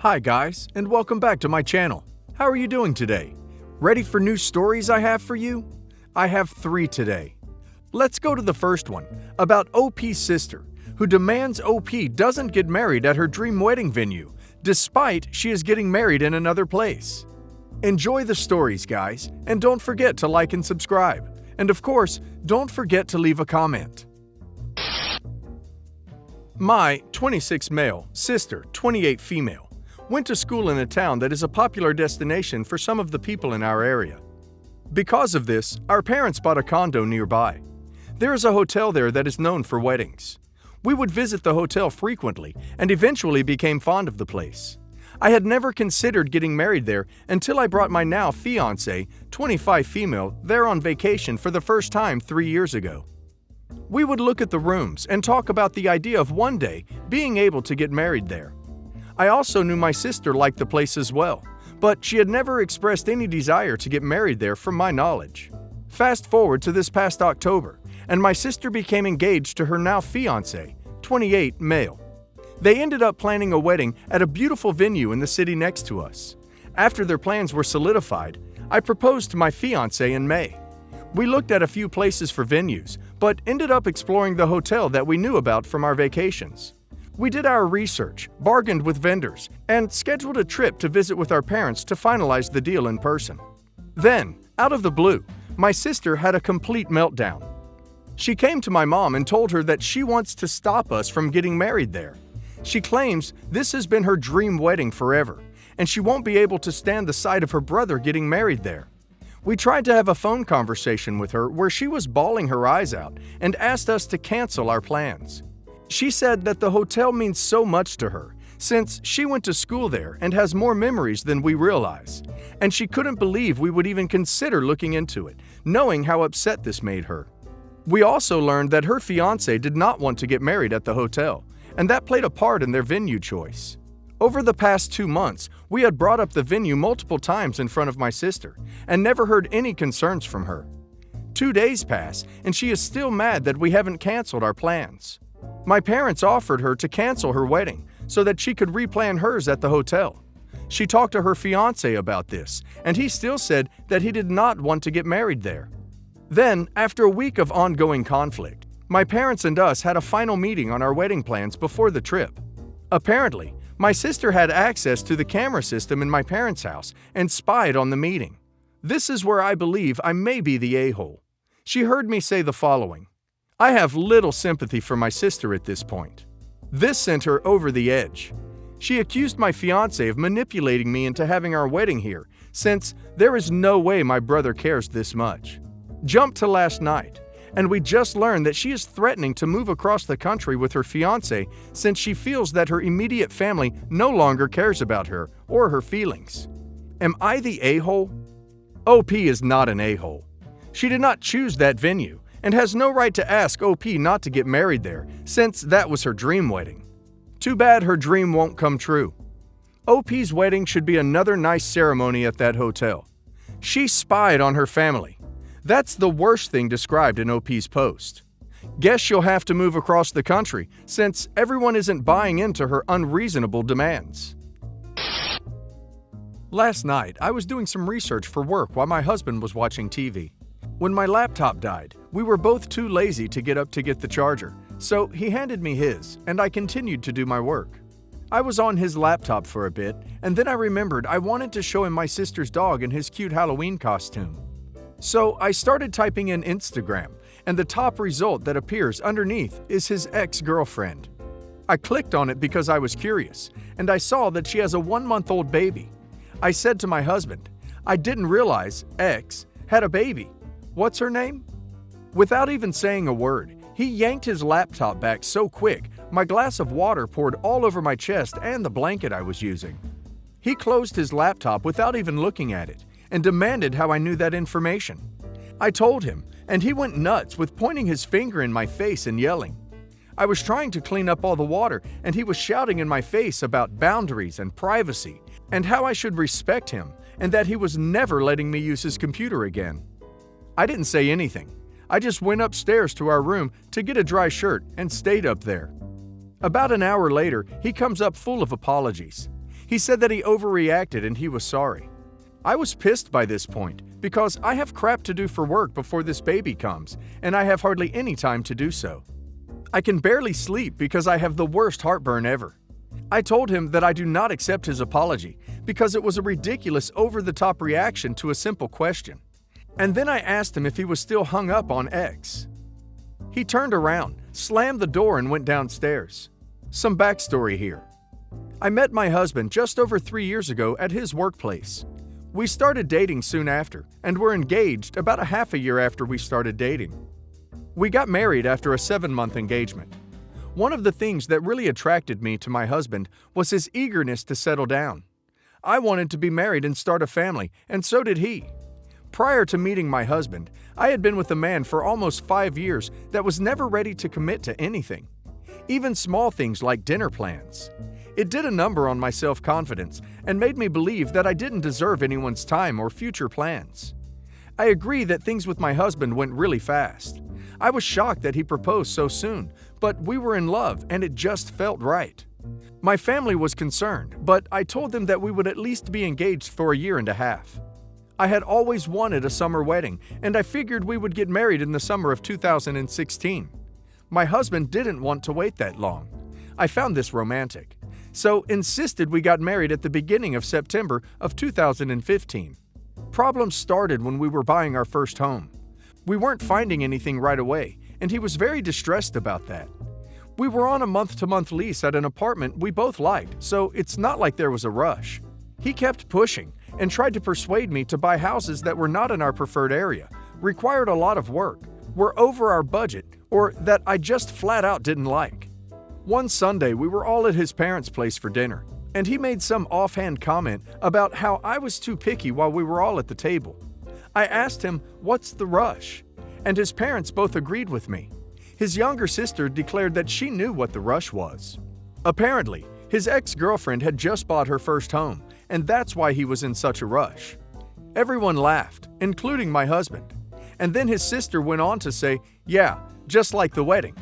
Hi guys, and welcome back to my channel. How are you doing today? Ready for new stories I have for you? I have 3 today. Let's go to the first one, about OP's sister, who demands OP doesn't get married at her dream wedding venue, despite she is getting married in another place. Enjoy the stories, guys, and don't forget to like and subscribe. And of course, don't forget to leave a comment. My 26 male, sister, 28 female, went to school in a town that is a popular destination for some of the people in our area. Because of this, our parents bought a condo nearby. There is a hotel there that is known for weddings. We would visit the hotel frequently and eventually became fond of the place. I had never considered getting married there until I brought my now fiancé, 25 female, there on vacation for the first time 3 years ago. We would look at the rooms and talk about the idea of one day being able to get married there. I also knew my sister liked the place as well, but she had never expressed any desire to get married there from my knowledge. Fast forward to this past October, and my sister became engaged to her now fiancé, 28 male. They ended up planning a wedding at a beautiful venue in the city next to us. After their plans were solidified, I proposed to my fiancé in May. We looked at a few places for venues, but ended up exploring the hotel that we knew about from our vacations. We did our research, bargained with vendors, and scheduled a trip to visit with our parents to finalize the deal in person. Then, out of the blue, my sister had a complete meltdown. She came to my mom and told her that she wants to stop us from getting married there. She claims this has been her dream wedding forever, and she won't be able to stand the sight of her brother getting married there. We tried to have a phone conversation with her where she was bawling her eyes out and asked us to cancel our plans. She said that the hotel means so much to her, since she went to school there and has more memories than we realize, and she couldn't believe we would even consider looking into it, knowing how upset this made her. We also learned that her fiancé did not want to get married at the hotel, and that played a part in their venue choice. Over the past 2 months, we had brought up the venue multiple times in front of my sister, and never heard any concerns from her. 2 days pass, and she is still mad that we haven't canceled our plans. My parents offered her to cancel her wedding so that she could replan hers at the hotel. She talked to her fiancé about this, and he still said that he did not want to get married there. Then, after a week of ongoing conflict, my parents and us had a final meeting on our wedding plans before the trip. Apparently, my sister had access to the camera system in my parents' house and spied on the meeting. This is where I believe I may be the a-hole. She heard me say the following: "I have little sympathy for my sister at this point." This sent her over the edge. She accused my fiancé of manipulating me into having our wedding here, since there is no way my brother cares this much. Jump to last night, and we just learned that she is threatening to move across the country with her fiancé since she feels that her immediate family no longer cares about her or her feelings. Am I the a-hole? OP is not an a-hole. She did not choose that venue and has no right to ask OP not to get married there, since that was her dream wedding. Too bad her dream won't come true. OP's wedding should be another nice ceremony at that hotel. She spied on her family. That's the worst thing described in OP's post. Guess she'll have to move across the country, since everyone isn't buying into her unreasonable demands. Last night, I was doing some research for work while my husband was watching TV. When my laptop died, we were both too lazy to get up to get the charger, so he handed me his, and I continued to do my work. I was on his laptop for a bit, and then I remembered I wanted to show him my sister's dog in his cute Halloween costume. So I started typing in Instagram, and the top result that appears underneath is his ex-girlfriend. I clicked on it because I was curious, and I saw that she has a 1-month-old baby. I said to my husband, "I didn't realize X had a baby. What's her name?" Without even saying a word, he yanked his laptop back so quick, my glass of water poured all over my chest and the blanket I was using. He closed his laptop without even looking at it and demanded how I knew that information. I told him, and he went nuts with pointing his finger in my face and yelling. I was trying to clean up all the water, and he was shouting in my face about boundaries and privacy and how I should respect him and that he was never letting me use his computer again. I didn't say anything. I just went upstairs to our room to get a dry shirt and stayed up there. About an hour later, he comes up full of apologies. He said that he overreacted and he was sorry. I was pissed by this point because I have crap to do for work before this baby comes, and I have hardly any time to do so. I can barely sleep because I have the worst heartburn ever. I told him that I do not accept his apology because it was a ridiculous over-the-top reaction to a simple question. And then I asked him if he was still hung up on X. He turned around, slammed the door, and went downstairs. Some backstory here. I met my husband just over 3 years ago at his workplace. We started dating soon after, and were engaged about a half a year after we started dating. We got married after a 7-month engagement. One of the things that really attracted me to my husband was his eagerness to settle down. I wanted to be married and start a family, and so did he. Prior to meeting my husband, I had been with a man for almost 5 years that was never ready to commit to anything, even small things like dinner plans. It did a number on my self-confidence and made me believe that I didn't deserve anyone's time or future plans. I agree that things with my husband went really fast. I was shocked that he proposed so soon, but we were in love and it just felt right. My family was concerned, but I told them that we would at least be engaged for a year and a half. I had always wanted a summer wedding, and I figured we would get married in the summer of 2016. My husband didn't want to wait that long. I found this romantic, so insisted we got married at the beginning of September of 2015. Problems started when we were buying our first home. We weren't finding anything right away, and he was very distressed about that. We were on a month-to-month lease at an apartment we both liked, so it's not like there was a rush. He kept pushing and tried to persuade me to buy houses that were not in our preferred area, required a lot of work, were over our budget, or that I just flat out didn't like. One Sunday, we were all at his parents' place for dinner, and he made some offhand comment about how I was too picky while we were all at the table. I asked him, "What's the rush?" And his parents both agreed with me. His younger sister declared that she knew what the rush was. Apparently, his ex-girlfriend had just bought her first home, and that's why he was in such a rush. Everyone laughed, including my husband. And then his sister went on to say, "Yeah, just like the wedding."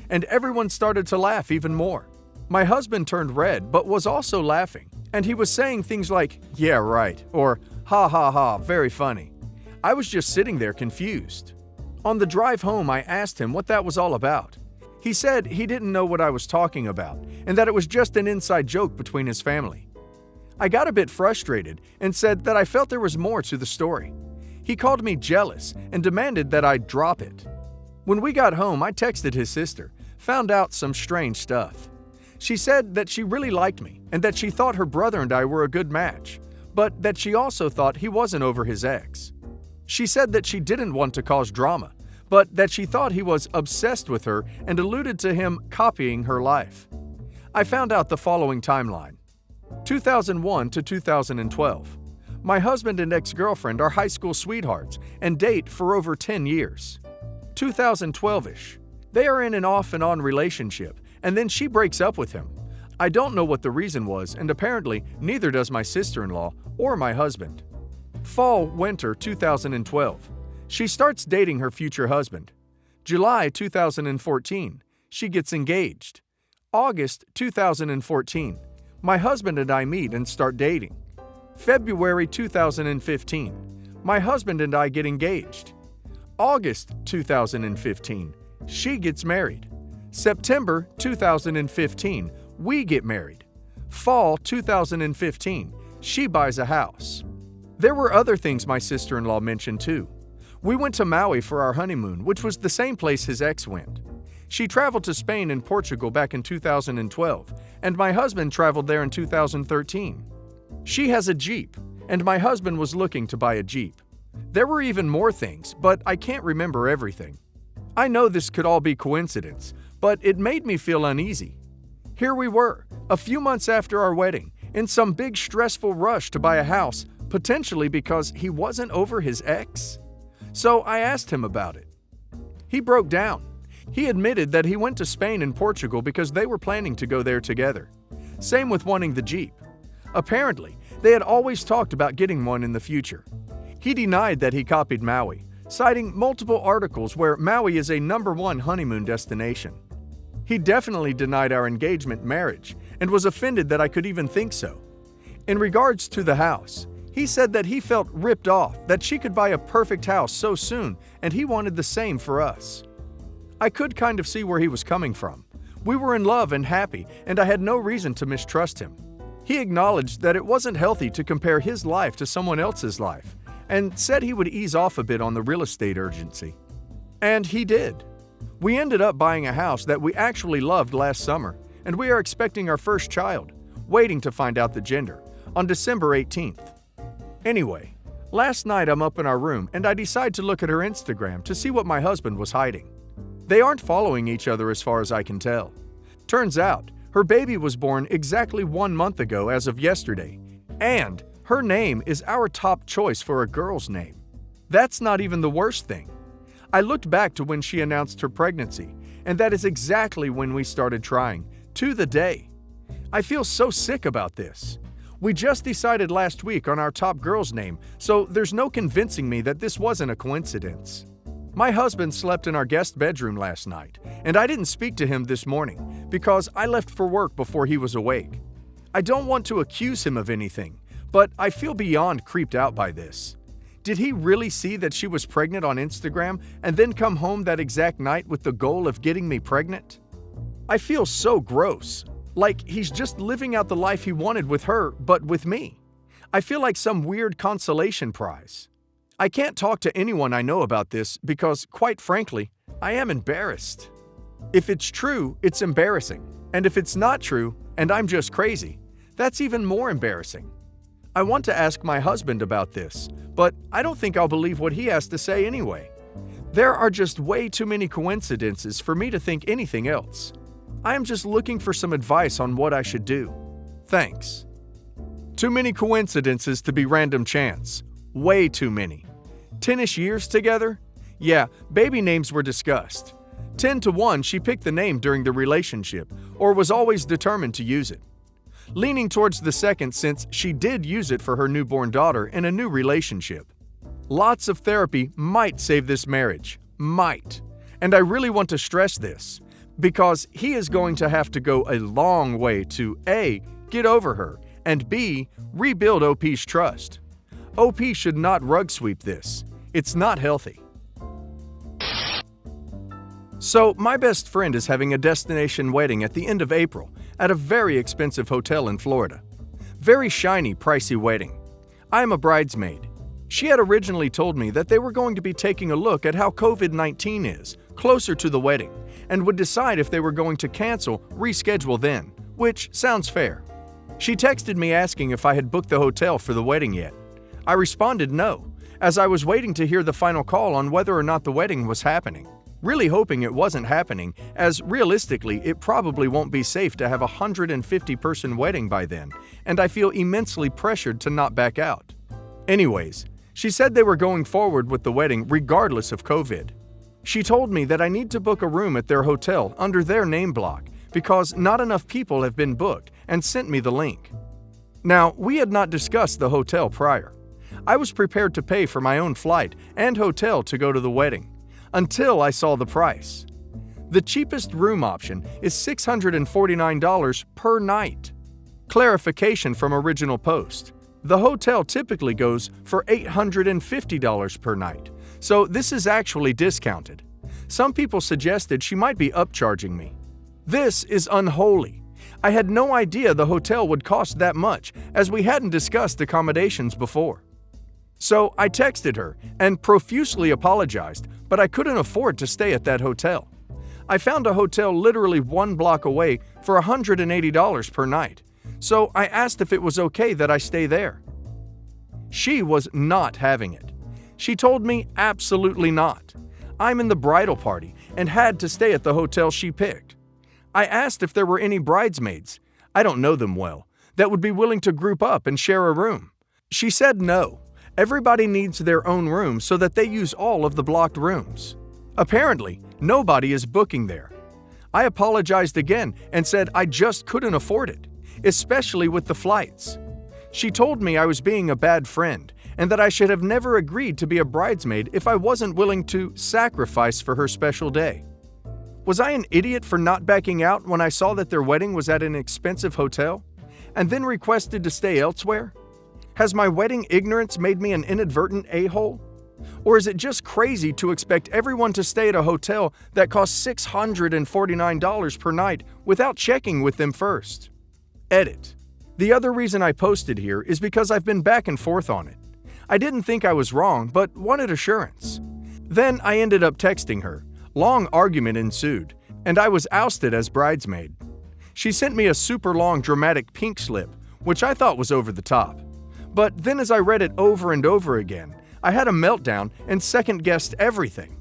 And everyone started to laugh even more. My husband turned red but was also laughing, and he was saying things like, "Yeah, right," or "Ha ha ha, very funny." I was just sitting there confused. On the drive home, I asked him what that was all about. He said he didn't know what I was talking about, and that it was just an inside joke between his family. I got a bit frustrated and said that I felt there was more to the story. He called me jealous and demanded that I drop it. When we got home, I texted his sister, found out some strange stuff. She said that she really liked me and that she thought her brother and I were a good match, but that she also thought he wasn't over his ex. She said that she didn't want to cause drama, but that she thought he was obsessed with her and alluded to him copying her life. I found out the following timeline. 2001 to 2012. My husband and ex-girlfriend are high school sweethearts and date for over 10 years. 2012-ish. They are in an off-and-on relationship, and then she breaks up with him. I don't know what the reason was, and apparently neither does my sister-in-law or my husband. Fall-winter 2012. She starts dating her future husband. July 2014. She gets engaged. August 2014. My husband and I meet and start dating. February 2015. My husband and I get engaged. August 2015. She gets married. September 2015. We get married. Fall 2015. She buys a house. There were other things my sister-in-law mentioned too. We went to Maui for our honeymoon, which was the same place his ex went. She traveled to Spain and Portugal back in 2012, and my husband traveled there in 2013. She has a Jeep, and my husband was looking to buy a Jeep. There were even more things, but I can't remember everything. I know this could all be coincidence, but it made me feel uneasy. Here we were, a few months after our wedding, in some big stressful rush to buy a house, potentially because he wasn't over his ex. So I asked him about it. He broke down. He admitted that he went to Spain and Portugal because they were planning to go there together. Same with wanting the Jeep. Apparently, they had always talked about getting one in the future. He denied that he copied Maui, citing multiple articles where Maui is a #1 honeymoon destination. He definitely denied our engagement marriage and was offended that I could even think so. In regards to the house, he said that he felt ripped off that she could buy a perfect house so soon and he wanted the same for us. I could kind of see where he was coming from. We were in love and happy, and I had no reason to mistrust him. He acknowledged that it wasn't healthy to compare his life to someone else's life, and said he would ease off a bit on the real estate urgency. And he did. We ended up buying a house that we actually loved last summer, and we are expecting our first child, waiting to find out the gender, on December 18th. Anyway, last night I'm up in our room and I decide to look at her Instagram to see what my husband was hiding. They aren't following each other as far as I can tell. Turns out, her baby was born exactly 1 month ago as of yesterday, and her name is our top choice for a girl's name. That's not even the worst thing. I looked back to when she announced her pregnancy, and that is exactly when we started trying, to the day. I feel so sick about this. We just decided last week on our top girl's name, so there's no convincing me that this wasn't a coincidence. My husband slept in our guest bedroom last night, and I didn't speak to him this morning because I left for work before he was awake. I don't want to accuse him of anything, but I feel beyond creeped out by this. Did he really see that she was pregnant on Instagram and then come home that exact night with the goal of getting me pregnant? I feel so gross, like he's just living out the life he wanted with her, but with me. I feel like some weird consolation prize. I can't talk to anyone I know about this because, quite frankly, I am embarrassed. If it's true, it's embarrassing. And if it's not true, and I'm just crazy, that's even more embarrassing. I want to ask my husband about this, but I don't think I'll believe what he has to say anyway. There are just way too many coincidences for me to think anything else. I am just looking for some advice on what I should do. Thanks. Too many coincidences to be random chance. Way too many. 10-ish years together? Yeah, baby names were discussed. 10-1 she picked the name during the relationship, or was always determined to use it. Leaning towards the second since she did use it for her newborn daughter in a new relationship. Lots of therapy might save this marriage. Might. And I really want to stress this, because he is going to have to go a long way to A, get over her, and B, rebuild OP's trust. OP should not rug sweep this. It's not healthy. So, my best friend is having a destination wedding at the end of April at a very expensive hotel in Florida. Very shiny, pricey wedding. I am a bridesmaid. She had originally told me that they were going to be taking a look at how COVID-19 is, closer to the wedding, and would decide if they were going to cancel, reschedule then, which sounds fair. She texted me asking if I had booked the hotel for the wedding yet. I responded no, as I was waiting to hear the final call on whether or not the wedding was happening. Really hoping it wasn't happening, as realistically it probably won't be safe to have a 150-person wedding by then, and I feel immensely pressured to not back out. Anyways, she said they were going forward with the wedding regardless of COVID. She told me that I need to book a room at their hotel under their name block because not enough people have been booked, and sent me the link. Now, we had not discussed the hotel prior. I was prepared to pay for my own flight and hotel to go to the wedding, until I saw the price. The cheapest room option is $649 per night. Clarification from original post. The hotel typically goes for $850 per night, so this is actually discounted. Some people suggested she might be upcharging me. This is unholy. I had no idea the hotel would cost that much, as we hadn't discussed accommodations before. So I texted her and profusely apologized, but I couldn't afford to stay at that hotel. I found a hotel literally 1 block away for $180 per night, so I asked if it was okay that I stay there. She was not having it. She told me absolutely not. I'm in the bridal party and had to stay at the hotel she picked. I asked if there were any bridesmaids, I don't know them well, that would be willing to group up and share a room. She said no. Everybody needs their own room so that they use all of the blocked rooms. Apparently, nobody is booking there. I apologized again and said I just couldn't afford it, especially with the flights. She told me I was being a bad friend and that I should have never agreed to be a bridesmaid if I wasn't willing to sacrifice for her special day. Was I an idiot for not backing out when I saw that their wedding was at an expensive hotel? and then requested to stay elsewhere? Has my wedding ignorance made me an inadvertent a-hole? Or is it just crazy to expect everyone to stay at a hotel that costs $649 per night without checking with them first? Edit. The other reason I posted here is because I've been back and forth on it. I didn't think I was wrong, but wanted assurance. Then I ended up texting her. Long argument ensued, and I was ousted as bridesmaid. She sent me a super long dramatic pink slip, which I thought was over the top. But then as I read it over and over again, I had a meltdown and second-guessed everything.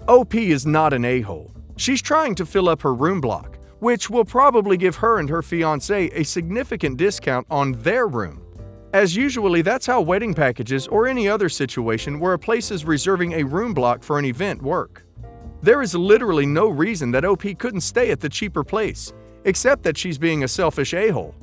OP is not an a-hole. She's trying to fill up her room block, which will probably give her and her fiancé a significant discount on their room. As usually, that's how wedding packages or any other situation where a place is reserving a room block for an event work. There is literally no reason that OP couldn't stay at the cheaper place, except that she's being a selfish a-hole.